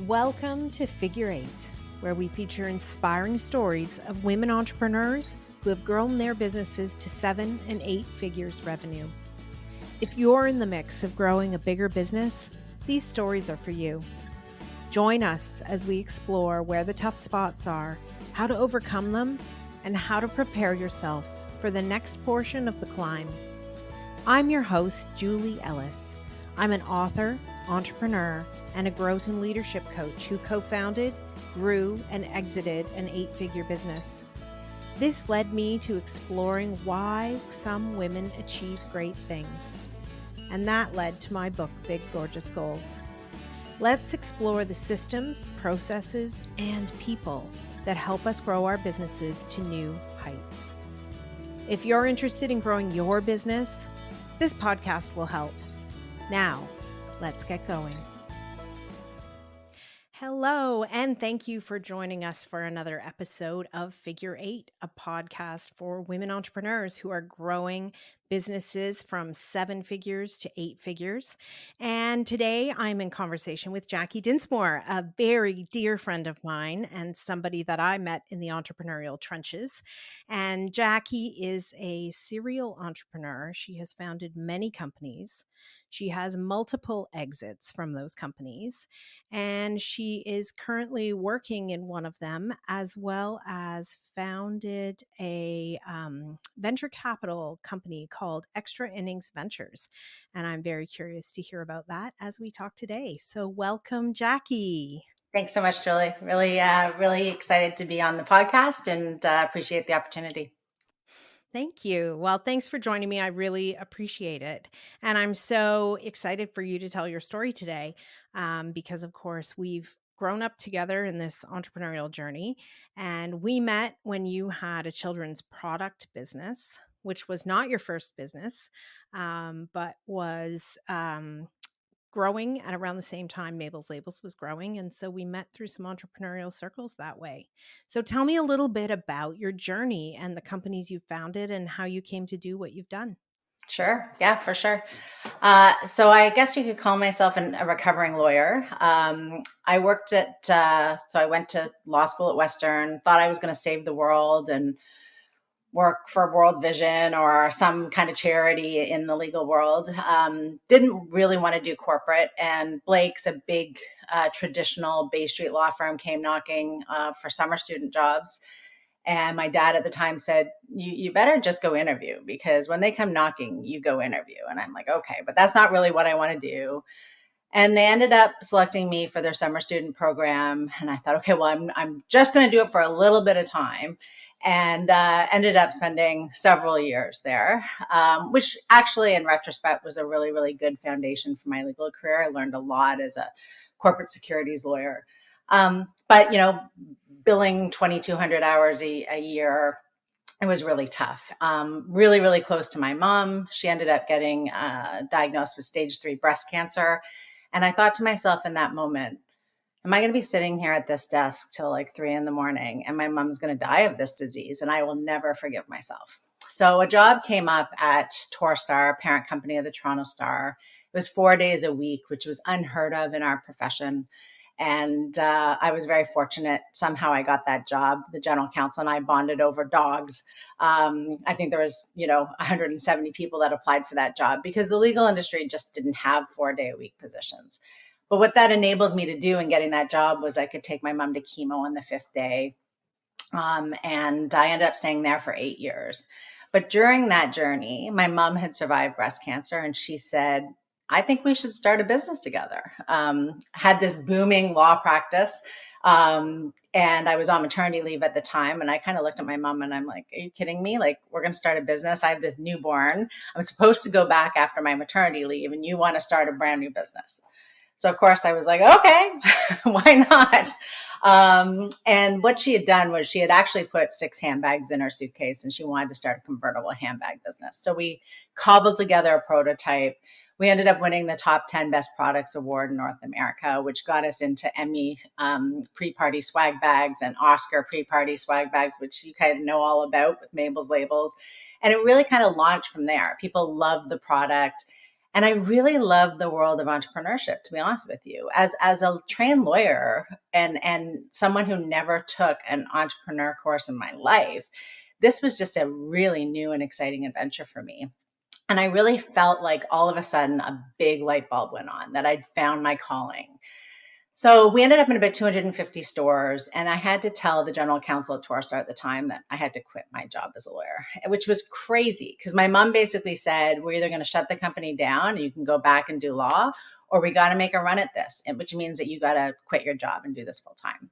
Welcome to Figure Eight, where we feature inspiring stories of women entrepreneurs who have grown their businesses to 7 and 8 figures revenue. If you're in the mix of growing a bigger business, these stories are for you. Join us as we explore where the tough spots are, how to overcome them, and how to prepare yourself for the next portion of the climb. I'm your host, Julie Ellis. I'm an author, entrepreneur, and a growth and leadership coach who co-founded, grew, and exited an 8-figure business. This led me to exploring why some women achieve great things. And that led to my book, Big Gorgeous Goals. Let's explore the systems, processes, and people that help us grow our businesses to new heights. If you're interested in growing your business, this podcast will help. Now, let's get going. Hello, and thank you for joining us for another episode of Figure Eight, a podcast for women entrepreneurs who are growing businesses from 7 figures to 8 figures. And today I'm in conversation with Jackie Dinsmore, a very dear friend of mine and somebody that I met in the entrepreneurial trenches. And Jackie is a serial entrepreneur. She has founded many companies. She has multiple exits from those companies, and she is currently working in one of them, as well as founded a venture capital company called Extra Innings Ventures. And I'm very curious to hear about that as we talk today. So welcome, Jackie. Thanks so much, Julie. Really excited to be on the podcast and appreciate the opportunity. Thank you. Well, thanks for joining me. I really appreciate it. And I'm so excited for you to tell your story today because, of course, we've grown up together in this entrepreneurial journey. And we met when you had a children's product business, which was not your first business, but was growing at around the same time Mabel's Labels was growing. And so we met through some entrepreneurial circles that way. So tell me a little bit about your journey and the companies you founded and how you came to do what you've done. Sure. Yeah, for sure. So I guess you could call myself a recovering lawyer. I worked so I went to law school at Western, thought I was going to save the world and work for World Vision or some kind of charity in the legal world. Didn't really want to do corporate. And Blake's, a big traditional Bay Street law firm, came knocking for summer student jobs. And my dad at the time said, you better just go interview, because when they come knocking, you go interview. And I'm like, okay, but that's not really what I want to do. And they ended up selecting me for their summer student program. And I thought, okay, well, I'm just going to do it for a little bit of time. And ended up spending several years there, which actually, in retrospect, was a really, really good foundation for my legal career. I learned a lot as a corporate securities lawyer. But, billing 2,200 hours a year, it was really tough. Really, really close to my mom. She ended up getting diagnosed with stage 3 breast cancer. And I thought to myself in that moment, am I going to be sitting here at this desk till like 3 a.m. and my mom's going to die of this disease and I will never forgive myself? So a job came up at Torstar, parent company of the Toronto Star. It was 4 days a week, which was unheard of in our profession. And I was very fortunate. Somehow I got that job. The general counsel and I bonded over dogs. I think there was, 170 people that applied for that job because the legal industry just didn't have 4-day-a-week positions. But what that enabled me to do in getting that job was I could take my mom to chemo on the 5th day. And I ended up staying there for 8 years. But during that journey, my mom had survived breast cancer, and she said, I think we should start a business together. Had this booming law practice. And I was on maternity leave at the time. And I kind of looked at my mom and I'm like, are you kidding me? Like, we're going to start a business. I have this newborn. I'm supposed to go back after my maternity leave, and you want to start a brand new business. So of course I was like, okay, why not? And what she had done was she had actually put 6 handbags in her suitcase, and she wanted to start a convertible handbag business. So we cobbled together a prototype. We ended up winning the top 10 best products award in North America, which got us into Emmy pre-party swag bags and Oscar pre-party swag bags, which you kind of know all about with Mabel's Labels. And it really kind of launched from there. People loved the product. And I really love the world of entrepreneurship, to be honest with you. As a trained lawyer and someone who never took an entrepreneur course in my life, this was just a really new and exciting adventure for me. And I really felt like all of a sudden a big light bulb went on, that I'd found my calling. So we ended up in about 250 stores, and I had to tell the general counsel at Torstar at the time that I had to quit my job as a lawyer, which was crazy because my mom basically said, we're either going to shut the company down and you can go back and do law, or we got to make a run at this, which means that you got to quit your job and do this full time.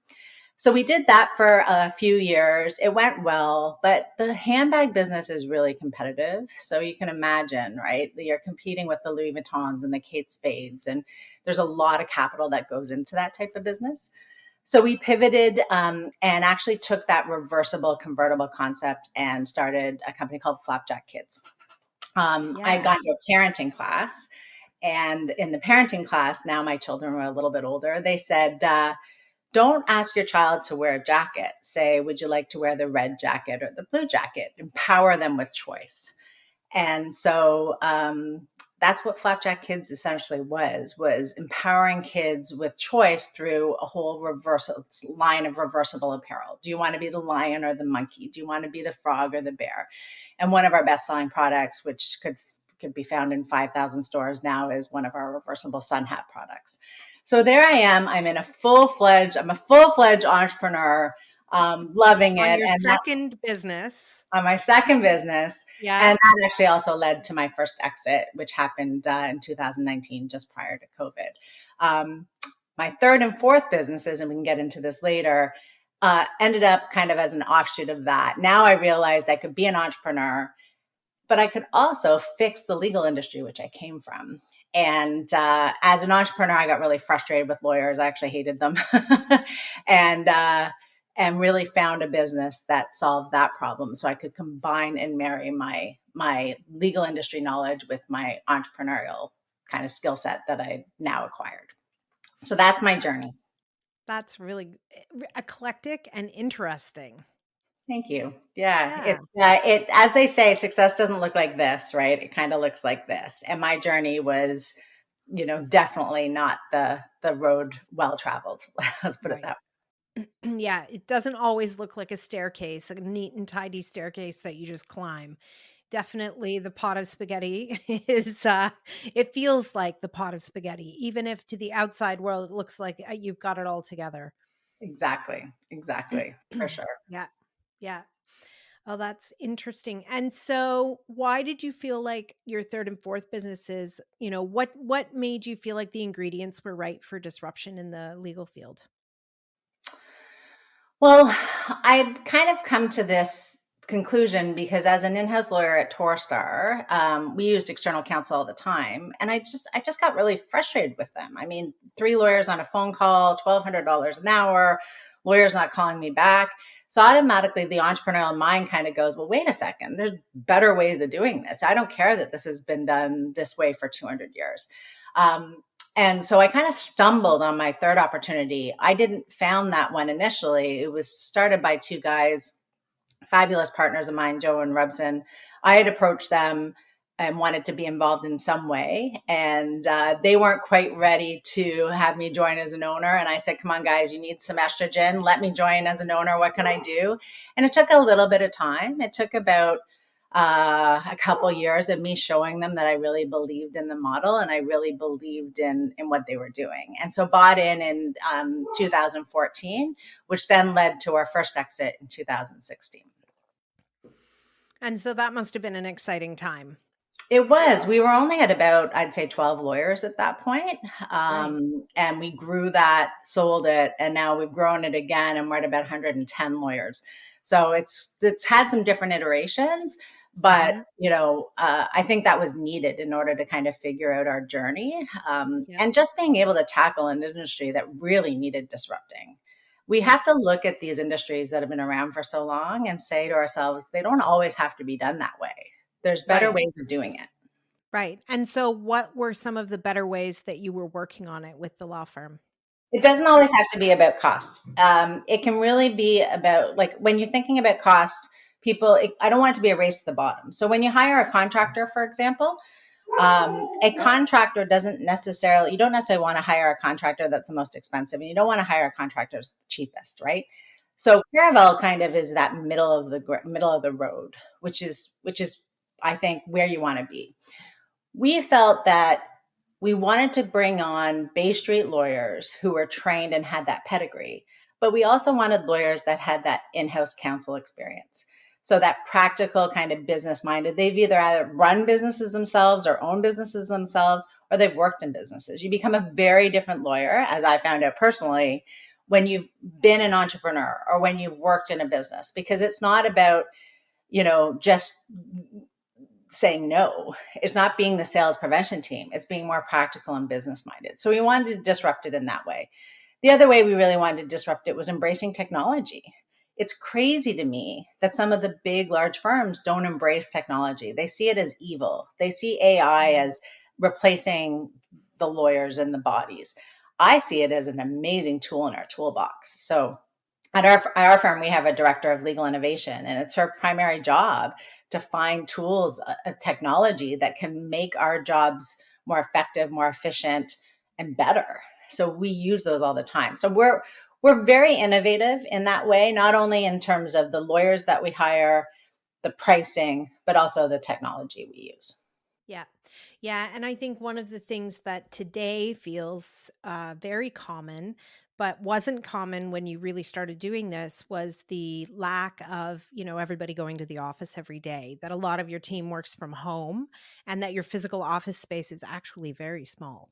So we did that for a few years. It went well, but the handbag business is really competitive. So you can imagine, right? You're competing with the Louis Vuittons and the Kate Spades, and there's a lot of capital that goes into that type of business. So we pivoted and actually took that reversible convertible concept and started a company called FlapJackKids. I got into a parenting class, and in the parenting class, now my children were a little bit older, they said, don't ask your child to wear a jacket. Say, would you like to wear the red jacket or the blue jacket? Empower them with choice. And so that's what FlapJackKids essentially was empowering kids with choice through a whole line of reversible apparel. Do you want to be the lion or the monkey? Do you want to be the frog or the bear? And one of our best-selling products, which could be found in 5,000 stores now, is one of our reversible sun hat products. So there I am. I'm a full-fledged entrepreneur, loving it. On your second business. On my second business. Yeah. And that actually also led to my first exit, which happened in 2019, just prior to COVID. My third and fourth businesses, and we can get into this later, ended up kind of as an offshoot of that. Now I realized I could be an entrepreneur, but I could also fix the legal industry, which I came from. And as an entrepreneur, I got really frustrated with lawyers. I actually hated them, and really found a business that solved that problem. So I could combine and marry my legal industry knowledge with my entrepreneurial kind of skill set that I now acquired. So that's my journey. That's really eclectic and interesting. Thank you. Yeah. It as they say, success doesn't look like this, right? It kind of looks like this. And my journey was, definitely not the road well traveled. Let's put it that way. Yeah, it doesn't always look like a staircase, a neat and tidy staircase that you just climb. Definitely the pot of spaghetti is, it feels like the pot of spaghetti, even if to the outside world, it looks like you've got it all together. Exactly. For sure. Yeah. Oh, that's interesting. And so why did you feel like your third and fourth businesses, what made you feel like the ingredients were right for disruption in the legal field? Well, I'd kind of come to this conclusion because as an in-house lawyer at Torstar, we used external counsel all the time. And I just got really frustrated with them. I mean, 3 lawyers on a phone call, $1,200 an hour, lawyers not calling me back. So automatically the entrepreneurial mind kind of goes, well, wait a second, there's better ways of doing this. I don't care that this has been done this way for 200 years. And so I kind of stumbled on my third opportunity. I didn't found that one initially. It was started by 2 guys, fabulous partners of mine, Joe and Rubson. I had approached them and wanted to be involved in some way. And they weren't quite ready to have me join as an owner. And I said, come on, guys, you need some estrogen. Let me join as an owner. What can I do? And it took a little bit of time. It took about a couple years of me showing them that I really believed in the model and I really believed in what they were doing. And so bought in 2014, which then led to our first exit in 2016. And so that must have been an exciting time. It was. We were only at about, I'd say, 12 lawyers at that point. Right. And we grew that, sold it, and now we've grown it again, and we're at about 110 lawyers. So it's had some different iterations, but I think that was needed in order to kind of figure out our journey, and just being able to tackle an industry that really needed disrupting. We have to look at these industries that have been around for so long and say to ourselves, they don't always have to be done that way. There's better ways of doing it. Right. And so what were some of the better ways that you were working on it with the law firm? It doesn't always have to be about cost. It can really be about, like, when you're thinking about cost, I don't want it to be a race to the bottom. So when you hire a contractor, for example, A contractor doesn't necessarily, you don't necessarily want to hire a contractor that's the most expensive, and you don't want to hire a contractor that's the cheapest, right? So Caravel kind of is that middle of the road, which is I think where you want to be. We felt that we wanted to bring on Bay Street lawyers who were trained and had that pedigree, but we also wanted lawyers that had that in-house counsel experience. So that practical kind of business minded, they've either run businesses themselves or own businesses themselves, or they've worked in businesses. You become a very different lawyer, as I found out personally, when you've been an entrepreneur or when you've worked in a business, because it's not about, just saying no. It's not being the sales prevention team. It's being more practical and business minded. So we wanted to disrupt it in that way. The other way we really wanted to disrupt it was embracing technology. It's crazy to me that some of the big, large firms don't embrace technology. They see it as evil. They see AI as replacing the lawyers and the bodies. I see it as an amazing tool in our toolbox. So at our firm, we have a director of legal innovation, and it's her primary job to find tools, technology that can make our jobs more effective, more efficient, and better. So we use those all the time. So we're very innovative in that way, not only in terms of the lawyers that we hire, the pricing, but also the technology we use. Yeah. Yeah. And I think one of the things that today feels very common, but wasn't common when you really started doing this, was the lack of, everybody going to the office every day, that a lot of your team works from home and that your physical office space is actually very small.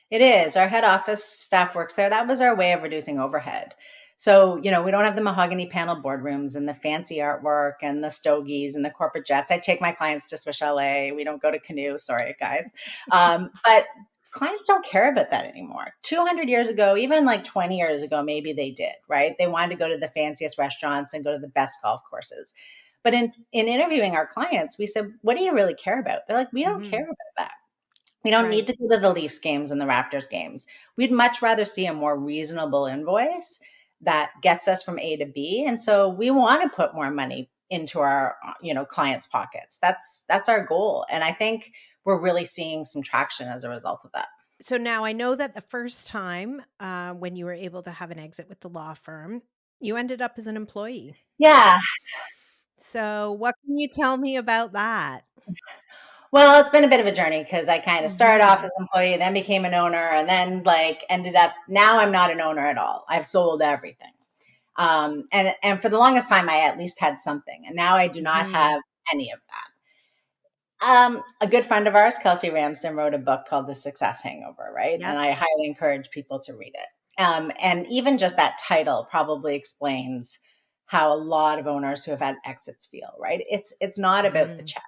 It is. Our head office staff works there. That was our way of reducing overhead. So, we don't have the mahogany panel boardrooms and the fancy artwork and the stogies and the corporate jets. I take my clients to Swiss Chalet. We don't go to Canoe. Sorry, guys. But clients don't care about that anymore. 200 years ago, even like 20 years ago, maybe they did, right? They wanted to go to the fanciest restaurants and go to the best golf courses. But in interviewing our clients, we said, what do you really care about? They're like, we don't care about that. We don't need Right. to go to the Leafs games and the Raptors games. We'd much rather see a more reasonable invoice that gets us from A to B. And so we want to put more money into our, clients' pockets. That's our goal. And I think we're really seeing some traction as a result of that. So now I know that the first time when you were able to have an exit with the law firm, you ended up as an employee. Yeah. So what can you tell me about that? Well, it's been a bit of a journey because I kind of started off Mhm. as an employee, then became an owner, and then ended up, now I'm not an owner at all. I've sold everything. And for the longest time, I at least had something, and now I do not Mhm. have any of that. A good friend of ours, Kelsey Ramsden, wrote a book called The Success Hangover, right? And Yep. I highly encourage people to read it. And even just that title probably explains how a lot of owners who have had exits feel, right? It's not about the Mhm. check.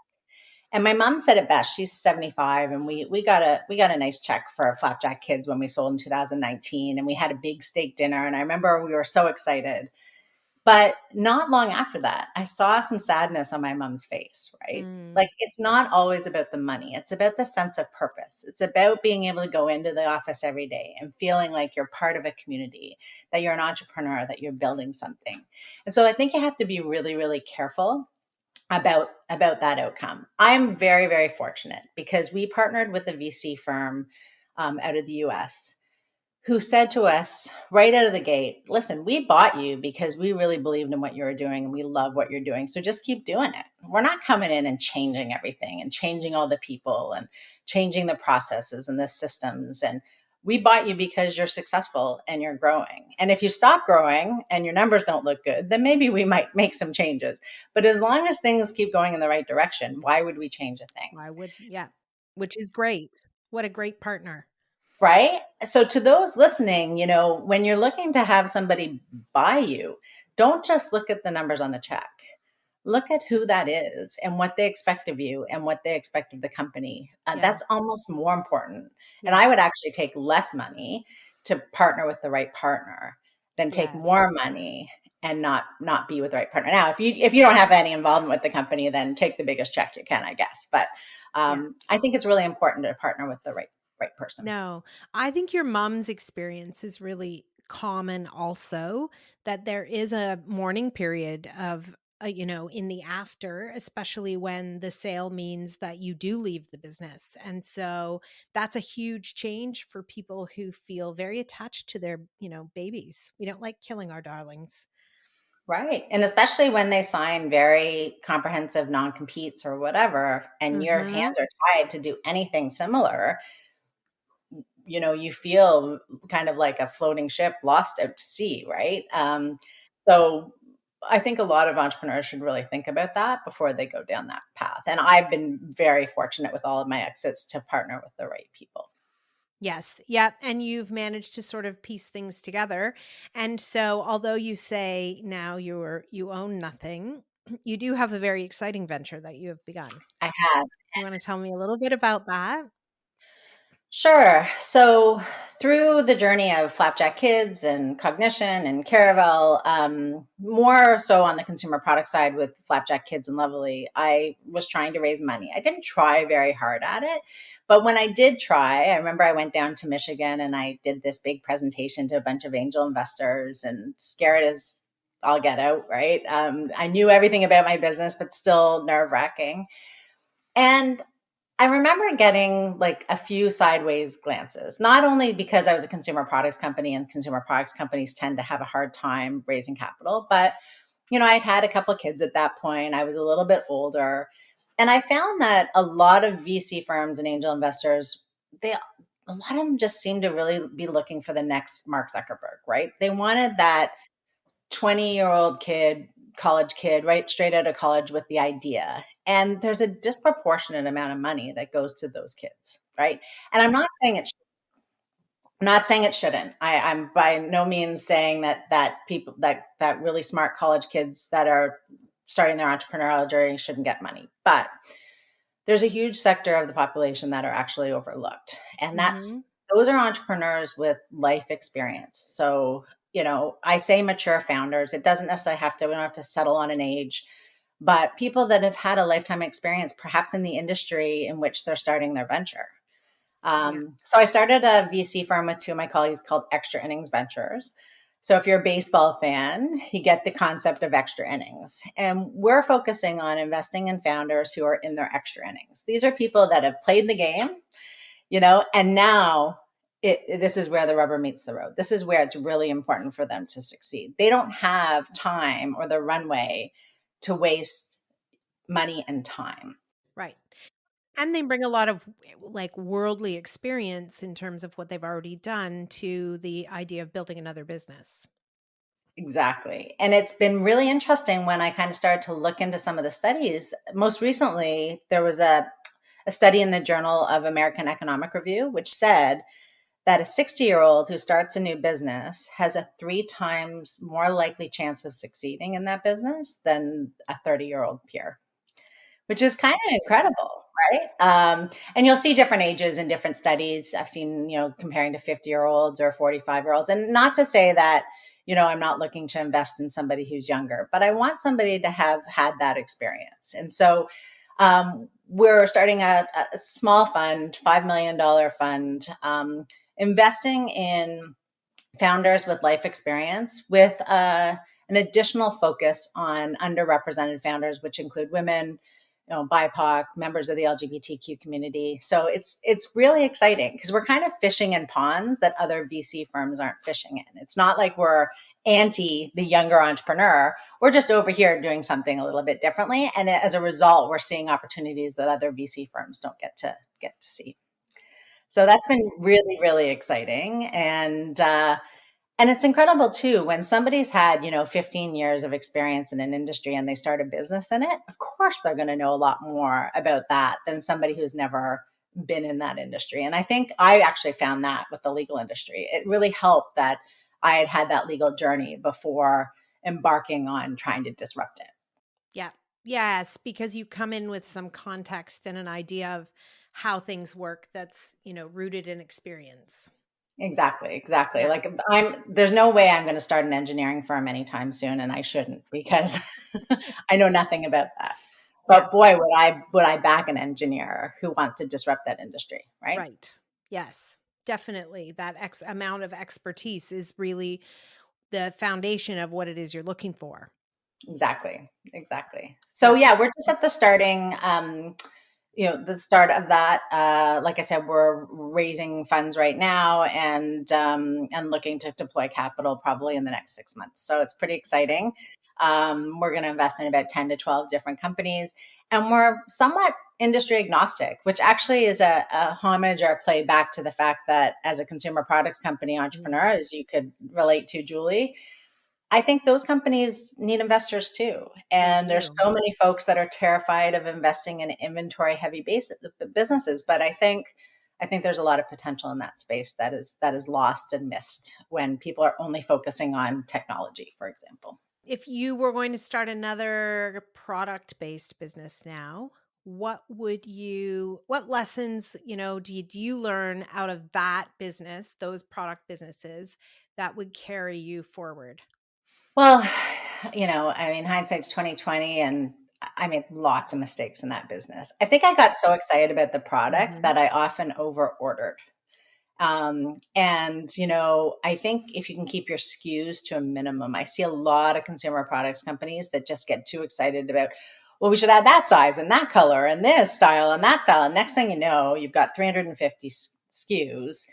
And my mom said it best. She's 75, and we got a nice check for FlapJackKids when we sold in 2019, and we had a big steak dinner. And I remember we were so excited. But not long after that, I saw some sadness on my mom's face, right? Mm. Like, it's not always about the money. It's about the sense of purpose. It's about being able to go into the office every day and feeling like you're part of a community, that you're an entrepreneur, that you're building something. And so I think you have to be really, really careful about that outcome. I'm very, very fortunate because we partnered with a VC firm out of the US who said to us right out of the gate, listen, we bought you because we really believed in what you were doing and we love what you're doing. So just keep doing it. We're not coming in and changing everything and changing all the people and changing the processes and the systems. And we bought you because you're successful and you're growing. And if you stop growing and your numbers don't look good, then maybe we might make some changes. But as long as things keep going in the right direction, why would we change a thing? I would, yeah, which is great. What a great partner. Right? So to those listening, when you're looking to have somebody buy you, don't just look at the numbers on the check. Look at who that is and what they expect of you and what they expect of the company. Yeah. That's almost more important. And Yeah. I would actually take less money to partner with the right partner than take Yes. more money and not be with the right partner. Now, if you don't have any involvement with the company, then take the biggest check you can, I guess. But Yeah. I think it's really important to partner with the right person. No, I think your mom's experience is really common also, that there is a mourning period of in the after, especially when the sale means that you do leave the business. And so that's a huge change for people who feel very attached to their, babies. We don't like killing our darlings. Right. And especially when they sign very comprehensive non-competes or whatever, and your Mm-hmm. hands are tied to do anything similar, you feel kind of like a floating ship lost out to sea, right? So I think a lot of entrepreneurs should really think about that before they go down that path. And I've been very fortunate with all of my exits to partner with the right people. Yes. Yep. And you've managed to sort of piece things together. And so although you say now you own nothing, you do have a very exciting venture that you have begun. I have. You want to tell me a little bit about that? Sure. So through the journey of FlapJackKids and Cognition and Caravel, more so on the consumer product side with FlapJackKids and Lovely, I was trying to raise money. I didn't try very hard at it, but when I did try, I remember I went down to Michigan and I did this big presentation to a bunch of angel investors and scared as all get out, right? I knew everything about my business, but still nerve-wracking. And I remember getting like a few sideways glances, not only because I was a consumer products company and consumer products companies tend to have a hard time raising capital, but I'd had a couple of kids at that point. I was a little bit older. And I found that a lot of VC firms and angel investors, a lot of them just seemed to really be looking for the next Mark Zuckerberg, right? They wanted that 20-year-old kid, college kid, right straight out of college with the idea. And there's a disproportionate amount of money that goes to those kids, right? And I'm not saying it shouldn't. I'm by no means saying that people that really smart college kids that are starting their entrepreneurial journey shouldn't get money. But there's a huge sector of the population that are actually overlooked. And Mm-hmm. those are entrepreneurs with life experience. So, I say mature founders. It doesn't necessarily we don't have to settle on an age, but people that have had a lifetime experience, perhaps in the industry in which they're starting their venture. Yeah. So I started a VC firm with two of my colleagues called Extra Innings Ventures. So if you're a baseball fan, you get the concept of extra innings. And we're focusing on investing in founders who are in their extra innings. These are people that have played the game, and now this is where the rubber meets the road. This is where it's really important for them to succeed. They don't have time or the runway to waste money and time. Right. And they bring a lot of like worldly experience in terms of what they've already done to the idea of building another business. Exactly. And it's been really interesting when I kind of started to look into some of the studies. Most recently, there was a study in the Journal of American Economic Review, which said that a 60-year-old who starts a new business has a 3 times more likely chance of succeeding in that business than a 30-year-old peer, which is kind of incredible, right? And you'll see different ages in different studies. I've seen, comparing to 50-year-olds or 45-year-olds. And not to say that, I'm not looking to invest in somebody who's younger, but I want somebody to have had that experience. And so we're starting a small fund, $5 million fund, investing in founders with life experience with an additional focus on underrepresented founders, which include women, BIPOC, members of the LGBTQ community. So it's really exciting because we're kind of fishing in ponds that other VC firms aren't fishing in. It's not like we're anti the younger entrepreneur. We're just over here doing something a little bit differently. And as a result, we're seeing opportunities that other VC firms don't get to see. So that's been really, really exciting. And it's incredible too, when somebody's had, 15 years of experience in an industry and they start a business in it, of course they're going to know a lot more about that than somebody who's never been in that industry. And I think I actually found that with the legal industry. It really helped that I had had that legal journey before embarking on trying to disrupt it. Yeah. Yes, because you come in with some context and an idea of how things work that's, rooted in experience. Exactly. Yeah. Like there's no way I'm going to start an engineering firm anytime soon, and I shouldn't because I know nothing about that. Yeah. But boy, would I back an engineer who wants to disrupt that industry, right? Right. Yes. Definitely. That X amount of expertise is really the foundation of what it is you're looking for. Exactly. Exactly. So Yeah. yeah, we're just at the starting, the start of that. Like I said, we're raising funds right now and looking to deploy capital probably in the next 6 months. So it's pretty exciting. We're going to invest in about 10 to 12 different companies, and we're somewhat industry agnostic, which actually is a homage or a play back to the fact that as a consumer products company entrepreneur, Mm, as you could relate to, Julie, I think those companies need investors too. they And there's do. so many folks that are terrified of investing in inventory heavy businesses. But I think there's a lot of potential in that space that is lost and missed when people are only focusing on technology, for example. If you were going to start another product-based business now, what lessons, did you learn out of that business, those product businesses that would carry you forward? Well, I mean, hindsight's 2020, and I made lots of mistakes in that business. I think I got so excited about the product Mhm. that I often over ordered. And, I think if you can keep your SKUs to a minimum, I see a lot of consumer products companies that just get too excited about, well, we should add that size and that color and this style and that style. And next thing you know, you've got 350 SKUs,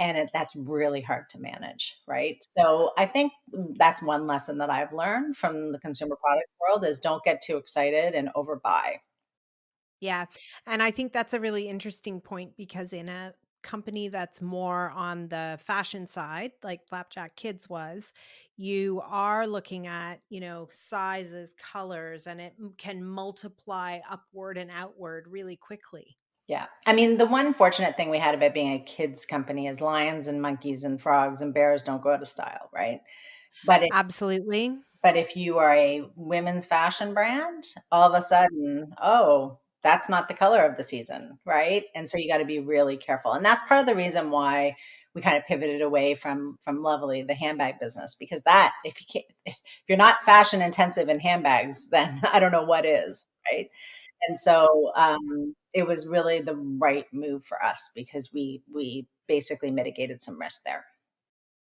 and that's really hard to manage, right? So I think that's one lesson that I've learned from the consumer products world is don't get too excited and overbuy. Yeah. And I think that's a really interesting point because in a company that's more on the fashion side, like Flapjack Kids was, you are looking at, sizes, colors, and it can multiply upward and outward really quickly. Yeah. I mean, the one fortunate thing we had about being a kids company is lions and monkeys and frogs and bears don't go out of style, right? But Absolutely. But if you are a women's fashion brand, all of a sudden, oh, that's not the color of the season, right? And so you got to be really careful. And that's part of the reason why we kind of pivoted away from Lovely, the handbag business, because that if you're not fashion intensive in handbags, then I don't know what is, right? And so it was really the right move for us because we basically mitigated some risk there.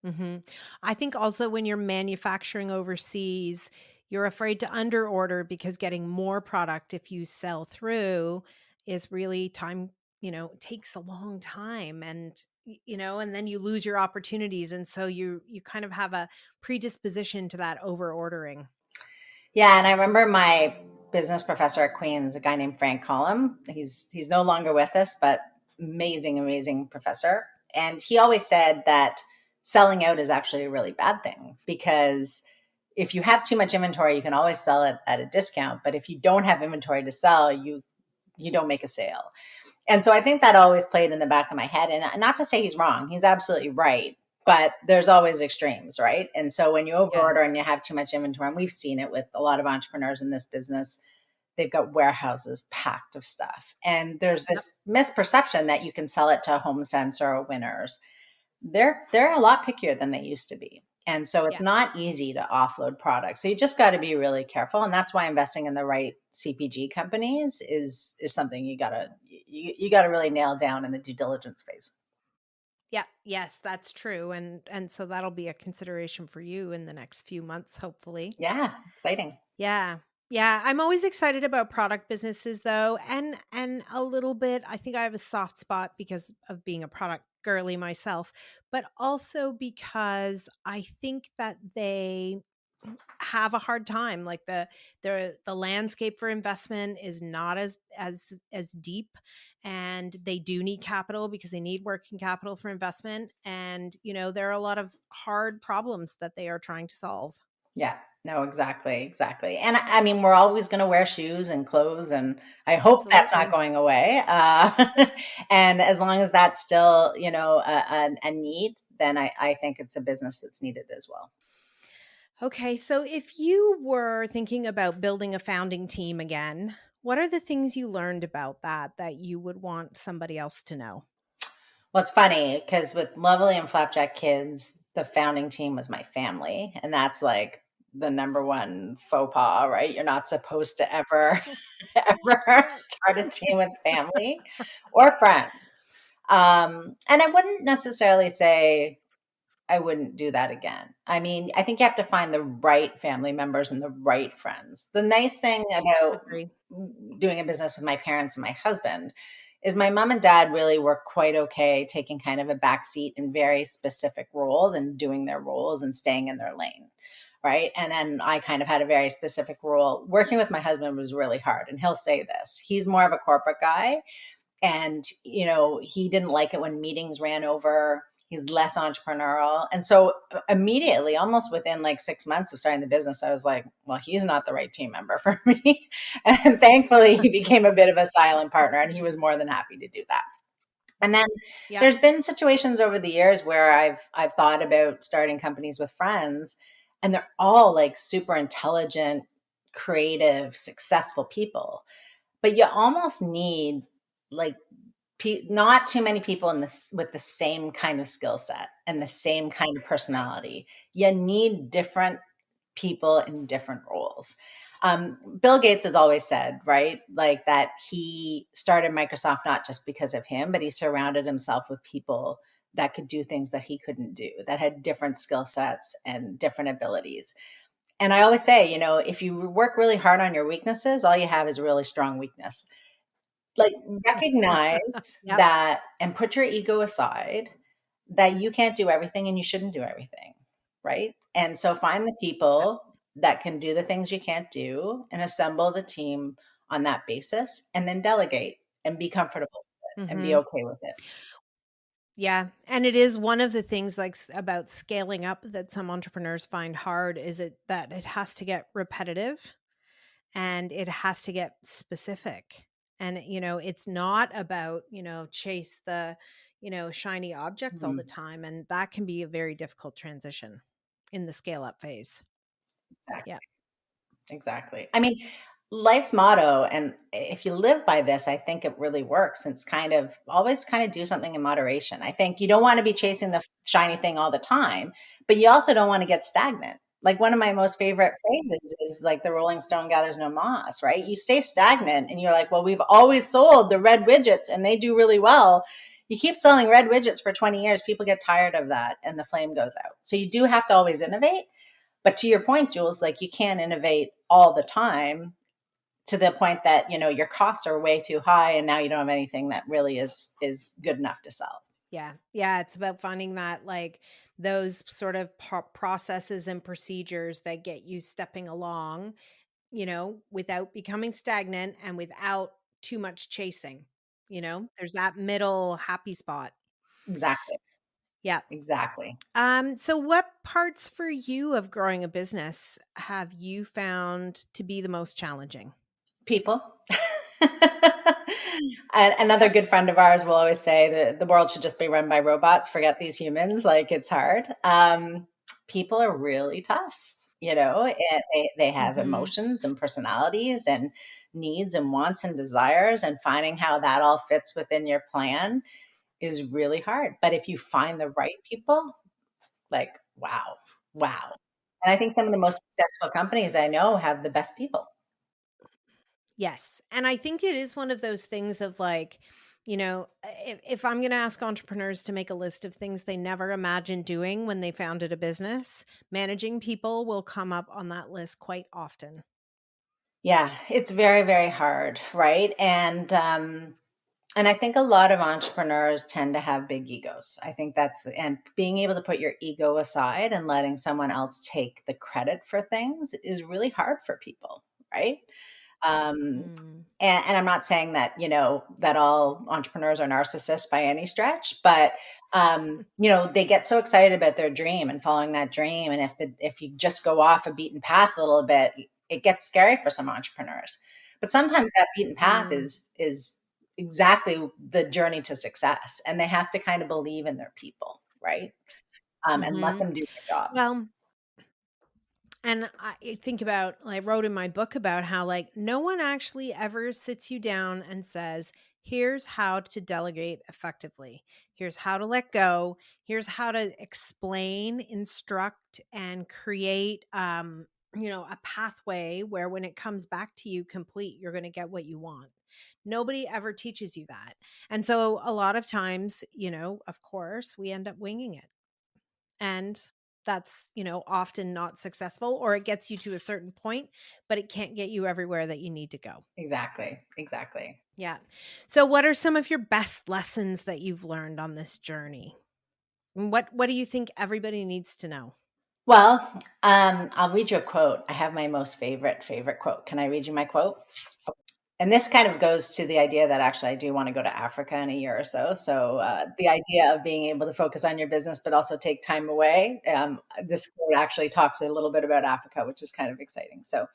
hmm I think also when you're manufacturing overseas, you're afraid to under order because getting more product if you sell through is really time, takes a long time and then you lose your opportunities and so you kind of have a predisposition to that over ordering. Yeah, and I remember my business professor at Queen's, a guy named Frank Collum. He's no longer with us, but amazing, amazing professor. And he always said that selling out is actually a really bad thing because if you have too much inventory, you can always sell it at a discount. But if you don't have inventory to sell, you don't make a sale. And so I think that always played in the back of my head. And not to say he's wrong, he's absolutely right. But there's always extremes, right? And so when you Yes. overorder and you have too much inventory, and we've seen it with a lot of entrepreneurs in this business, they've got warehouses packed of stuff. And there's Yep. this misperception that you can sell it to a Home Sense or a Winners. They're a lot pickier than they used to be. And so it's Yeah. not easy to offload products. So you just got to be really careful. And that's why investing in the right CPG companies is something you gotta really nail down in the due diligence phase. Yeah. Yes, that's true. And so that'll be a consideration for you in the next few months, hopefully. Yeah, exciting. Yeah. Yeah, I'm always excited about product businesses though, and a little bit I think I have a soft spot because of being a product girly myself, but also because I think that they have a hard time like the landscape for investment is not as deep and they do need capital because they need working capital for investment and there are a lot of hard problems that they are trying to solve. Yeah, no, exactly, exactly. And I mean, we're always going to wear shoes and clothes, and I hope that's not Absolutely. going away. And as long as that's still, a need, then I think it's a business that's needed as well. Okay, so if you were thinking about building a founding team again, what are the things you learned about that you would want somebody else to know? Well, it's funny because with Lovely and Flapjack Kids, the founding team was my family, and that's like the number one faux pas, right? You're not supposed to ever, ever start a team with family or friends. And I wouldn't necessarily say I wouldn't do that again. I mean, I think you have to find the right family members and the right friends. The nice thing about Agree. doing a business with my parents and my husband is my mom and dad really were quite okay taking kind of a back seat in very specific roles and doing their roles and staying in their lane. Right. And then I kind of had a very specific role. Working with my husband was really hard. And he'll say this, he's more of a corporate guy. And, he didn't like it when meetings ran over. He's less entrepreneurial. And so immediately, almost within like 6 months of starting the business, I was like, well, he's not the right team member for me. And thankfully, he became a bit of a silent partner, and he was more than happy to do that. And then Yeah. there's been situations over the years where I've thought about starting companies with friends, and they're all like super intelligent, creative, successful people. But you almost need like not too many people in this with the same kind of skill set and the same kind of personality. You need different people in different roles. Bill Gates has always said, right, like that he started Microsoft not just because of him, but he surrounded himself with people that could do things that he couldn't do, that had different skill sets and different abilities. And I always say, if you work really hard on your weaknesses, all you have is a really strong weakness. Like, recognize Yep. that and put your ego aside, that you can't do everything and you shouldn't do everything, right? And so find the people that can do the things you can't do and assemble the team on that basis, and then delegate and be comfortable with it and be Mm-hmm. okay with it. Yeah, and it is one of the things like about scaling up that some entrepreneurs find hard is that it has to get repetitive and it has to get specific. And it's not about, chase the, shiny objects all the Mhm. time, and that can be a very difficult transition in the scale up phase. Exactly. Yeah. Exactly. I mean, life's motto, and if you live by this, I think it really works. It's kind of always kind of do something in moderation. I think you don't want to be chasing the shiny thing all the time, but you also don't want to get stagnant. Like, one of my most favorite phrases is like the Rolling Stone gathers no moss, right? You stay stagnant and you're like, well, we've always sold the red widgets and they do really well. You keep selling red widgets for 20 years, people get tired of that and the flame goes out. So you do have to always innovate. But to your point, Jules, like, you can't innovate all the time to the point that, your costs are way too high and now you don't have anything that really is good enough to sell. Yeah. Yeah. It's about finding that, like, those sort of processes and procedures that get you stepping along, without becoming stagnant and without too much chasing. There's that middle happy spot. Exactly. Yeah. Exactly. So what parts for you of growing a business have you found to be the most challenging? People. And another Yep. good friend of ours will always say that the world should just be run by robots. Forget these humans. Like, it's hard. People are really tough. And they have Mhm. emotions and personalities and needs and wants and desires, and finding how that all fits within your plan is really hard. But if you find the right people, like, wow, wow. And I think some of the most successful companies I know have the best people. Yes. And I think it is one of those things of like, if I'm going to ask entrepreneurs to make a list of things they never imagined doing when they founded a business, managing people will come up on that list quite often. Yeah, it's very, very hard, right? And I think a lot of entrepreneurs tend to have big egos. I think and being able to put your ego aside and letting someone else take the credit for things is really hard for people, right? Um, Mm. and I'm not saying that, that all entrepreneurs are narcissists by any stretch, but they get so excited about their dream and following that dream. And if you just go off a beaten path a little bit, it gets scary for some entrepreneurs. But sometimes that beaten path Mm. is exactly the journey to success. And they have to kind of believe in their people, right? And let Mhm. them do their job. Well, and I think about, I wrote in my book about how, like, no one actually ever sits you down and says, here's how to delegate effectively. Here's how to let go. Here's how to explain, instruct, and create, a pathway where when it comes back to you complete, you're going to get what you want. Nobody ever teaches you that. And so a lot of times, of course, we end up winging it. And that's, often not successful, or it gets you to a certain point, but it can't get you everywhere that you need to go. Exactly. Yeah. So what are some of your best lessons that you've learned on this journey? And what do you think everybody needs to know? Well, I'll read you a quote. I have my most favorite quote. Can I read you my quote? And this kind of goes to the idea that actually I do want to go to Africa in a year or so. So the idea of being able to focus on your business, but also take time away. This quote actually talks a little bit about Africa, which is kind of exciting. So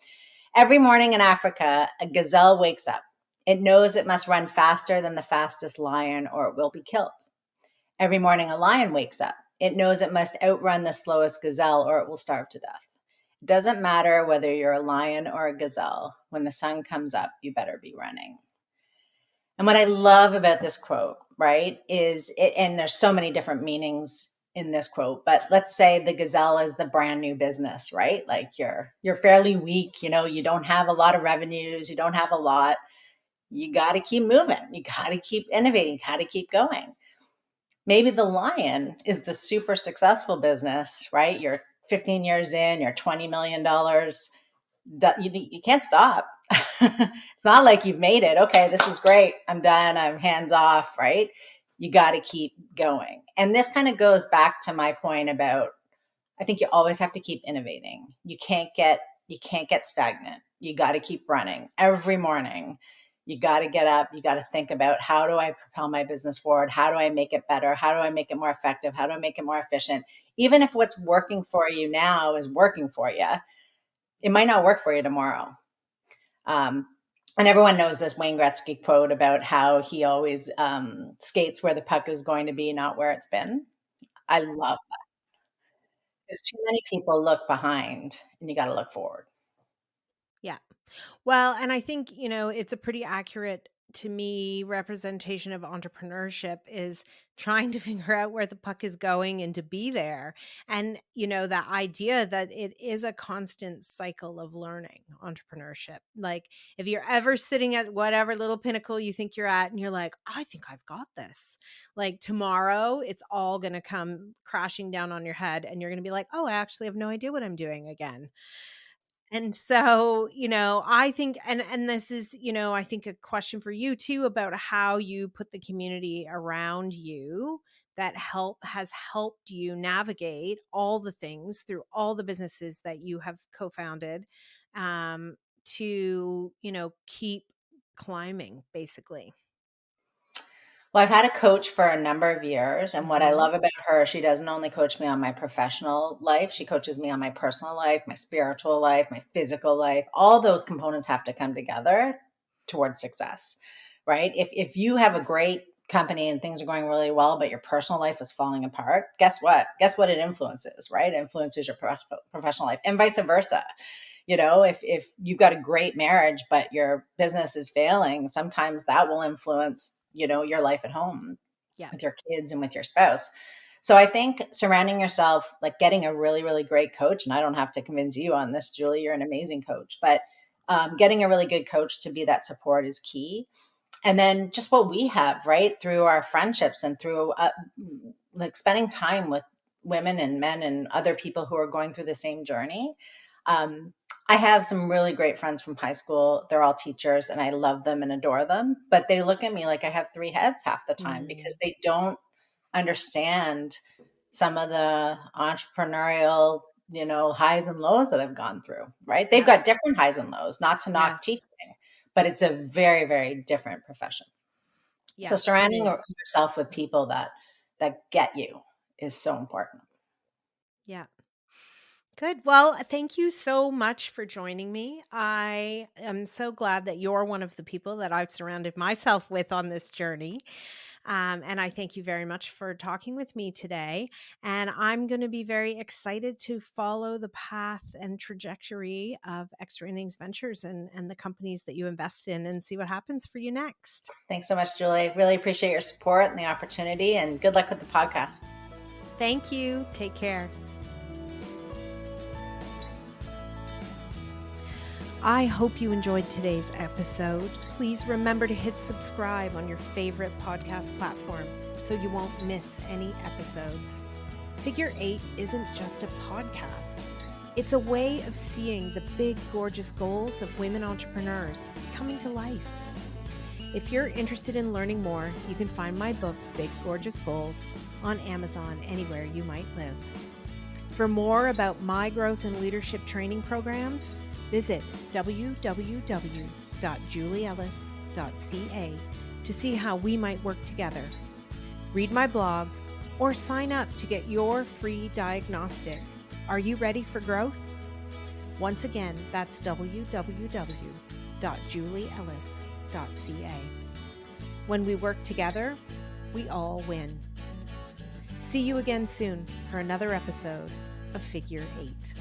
every morning in Africa, a gazelle wakes up. It knows it must run faster than the fastest lion or it will be killed. Every morning, a lion wakes up. It knows it must outrun the slowest gazelle or it will starve to death. It doesn't matter whether you're a lion or a gazelle. When the sun comes up, you better be running. And what I love about this quote, right, is it, and there's so many different meanings in this quote, but let's say the gazelle is the brand new business, right? Like you're fairly weak, you don't have a lot of revenues, you don't have a lot. You got to keep moving. You got to keep innovating. You got to keep going. Maybe the lion is the super successful business, right? You're 15 years in, you're $20 million. You can't stop. It's not like you've made it. Okay, this is great. I'm done. I'm hands off, right? You got to keep going. And this kind of goes back to my point about, I think you always have to keep innovating. You can't get stagnant. You got to keep running every morning. You got to get up. You got to think about, how do I propel my business forward? How do I make it better? How do I make it more effective? How do I make it more efficient? Even if what's working for you now is working for you, it might not work for you tomorrow. And everyone knows this Wayne Gretzky quote about how he always skates where the puck is going to be, not where it's been. I love that. Because too many people look behind and you got to look forward. Yeah. Well, and I think, it's a pretty accurate, to me, representation of entrepreneurship is trying to figure out where the puck is going and to be there. And, that idea that it is a constant cycle of learning, entrepreneurship. Like if you're ever sitting at whatever little pinnacle you think you're at and you're like, I think I've got this, like tomorrow, it's all going to come crashing down on your head and you're going to be like, oh, I actually have no idea what I'm doing again. And so, I think, and this is, I think a question for you too, about how you put the community around you that has helped you navigate all the things through all the businesses that you have co-founded, to, keep climbing basically. Well, I've had a coach for a number of years. And what I Mhm. love about her, she doesn't only coach me on my professional life, she coaches me on my personal life, my spiritual life, my physical life. All those components have to come together towards success, right? If you have a great company and things are going really well, but your personal life is falling apart, guess what? Guess what it influences, right? It influences your professional life and vice versa. If you've got a great marriage, but your business is failing, sometimes that will influence, your life at home Yeah. with your kids and with your spouse. So I think surrounding yourself, like getting a really, really great coach, and I don't have to convince you on this, Julie, you're an amazing coach, but getting a really good coach to be that support is key. And then just what we have, right, through our friendships and through like spending time with women and men and other people who are going through the same journey. I have some really great friends from high school. They're all teachers and I love them and adore them, but they look at me like I have three heads half the time because they don't understand some of the entrepreneurial, highs and lows that I've gone through, right? They've Yeah. got different highs and lows, not to knock Yes. teaching, but it's a very, very different profession. So Yeah, it surrounding is. yourself with people that get you is so important. Yeah. Good. Well, thank you so much for joining me. I am so glad that you're one of the people that I've surrounded myself with on this journey. And I thank you very much for talking with me today. And I'm going to be very excited to follow the path and trajectory of Extra Innings Ventures and the companies that you invest in and see what happens for you next. Thanks so much, Julie. Really appreciate your support and the opportunity, and good luck with the podcast. Thank you. Take care. I hope you enjoyed today's episode. Please remember to hit subscribe on your favorite podcast platform so you won't miss any episodes. Figure 8 isn't just a podcast. It's a way of seeing the big, gorgeous goals of women entrepreneurs coming to life. If you're interested in learning more, you can find my book, Big Gorgeous Goals, on Amazon anywhere you might live. For more about my growth and leadership training programs, visit www.julieellis.ca to see how we might work together. Read my blog or sign up to get your free diagnostic. Are you ready for growth? Once again, that's www.julieellis.ca. When we work together, we all win. See you again soon for another episode of Figure 8.